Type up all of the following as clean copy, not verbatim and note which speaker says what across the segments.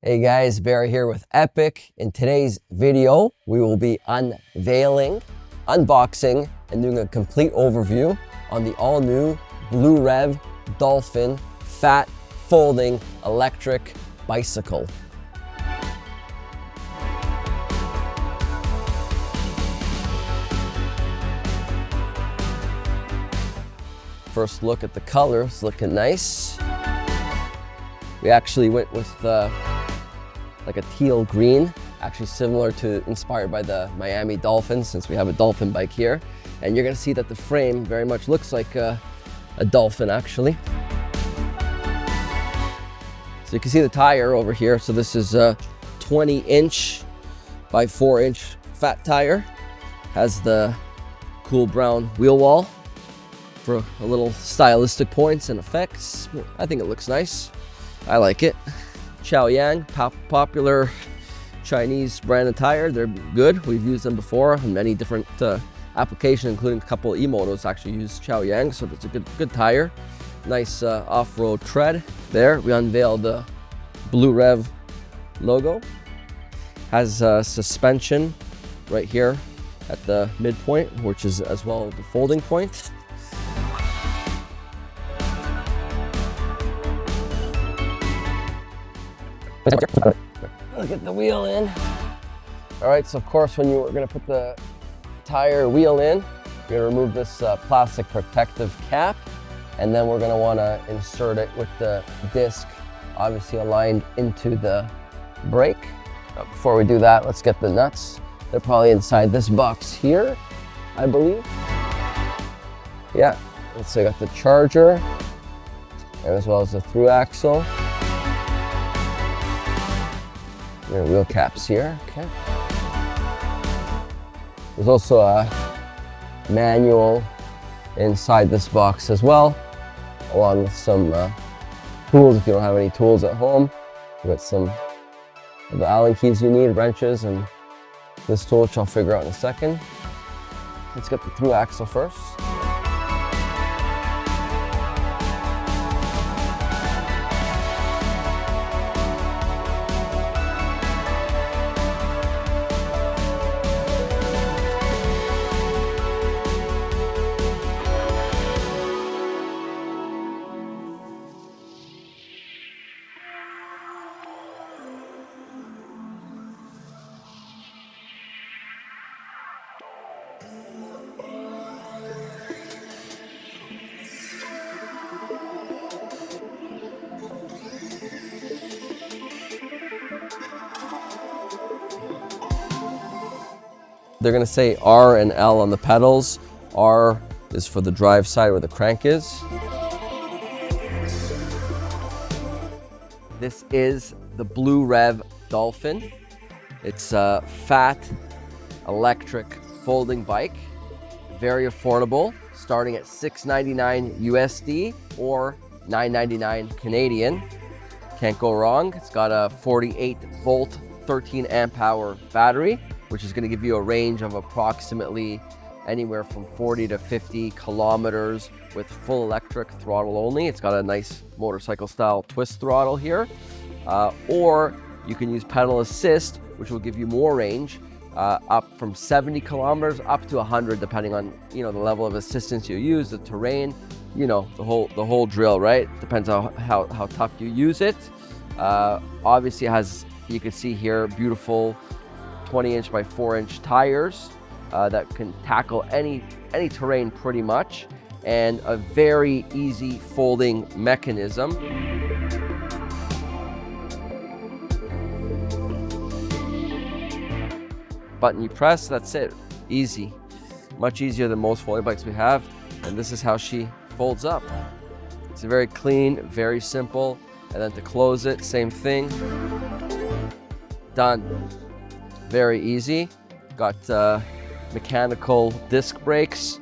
Speaker 1: Hey guys, Barry here with Epic. In today's video, we will be unveiling, unboxing, and doing a complete overview on the all-new Bluerev Dolphin fat folding electric bicycle. First look at the colors, looking nice. We actually went with like a teal green, actually similar to, inspired by the Miami Dolphin, since we have a Dolphin bike here. And you're gonna see that the frame very much looks like a Dolphin actually. So you can see the tire over here. So this is a 20-inch by 4-inch fat tire. Has the cool brown wheel wall for a little stylistic points and effects. I think it looks nice. I like it. Chaoyang, popular Chinese brand of tire. They're good. We've used them before in many different applications, including a couple of e-motos actually use Chaoyang, so it's a good tire. Nice off-road tread there. We unveiled the Blurev logo. Has suspension right here at the midpoint, which is as well the folding point. Look at the wheel in. All right, so of course when you're gonna put the tire wheel in, you're gonna remove this plastic protective cap, and then we're gonna wanna insert it with the disc obviously aligned into the brake. Before we do that, let's get the nuts. They're probably inside this box here, I believe. Yeah, so I got the charger, and as well as the through axle. There are wheel caps here, okay. There's also a manual inside this box as well, along with some tools if you don't have any tools at home. We've got some of the Allen keys you need, wrenches, and this tool, which I'll figure out in a second. Let's get the through axle first. They're gonna say R and L on the pedals. R is for the drive side where the crank is. This is the Bluerev Dolphin. It's a fat electric folding bike, very affordable, starting at $6.99 USD or $9.99 Canadian. Can't go wrong. It's got a 48 volt, 13 amp hour battery, which is going to give you a range of approximately anywhere from 40 to 50 kilometers with full electric throttle only. It's got a nice motorcycle style twist throttle here. Or you can use pedal assist, which will give you more range, up from 70 kilometers up to 100, depending on the level of assistance you use, the terrain, the whole drill, right? Depends on how tough you use it. Obviously it has, you can see here, beautiful 20-inch by 4-inch tires that can tackle any terrain pretty much, and a very easy folding mechanism. Button you press, that's it. Easy. Much easier than most folding bikes we have, and this is how she folds up. It's very clean, very simple, and then to close it, same thing. Done. Very easy. Got mechanical disc brakes,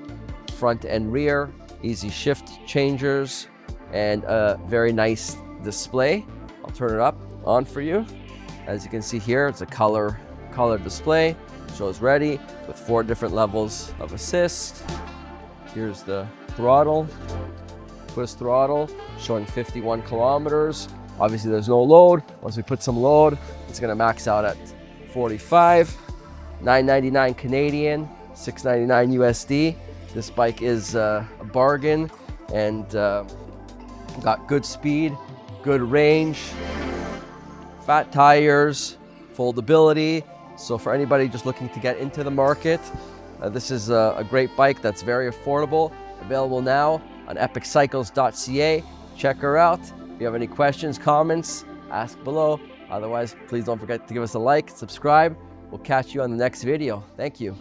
Speaker 1: front and rear, easy shift changers, and a very nice display. I'll turn it up on for you. As you can see here, it's a color display. Shows ready with 4 different levels of assist. Here's the throttle, twist throttle, showing 51 kilometers. Obviously there's no load. Once we put some load, it's gonna max out at 45, 999 Canadian, 699 USD. This bike is a bargain, and got good speed, good range, fat tires, foldability. So for anybody just looking to get into the market, this is a great bike that's very affordable, available now on epiccycles.ca. Check her out. If you have any questions, comments, ask below. Otherwise, please don't forget to give us a like, subscribe. We'll catch you on the next video. Thank you.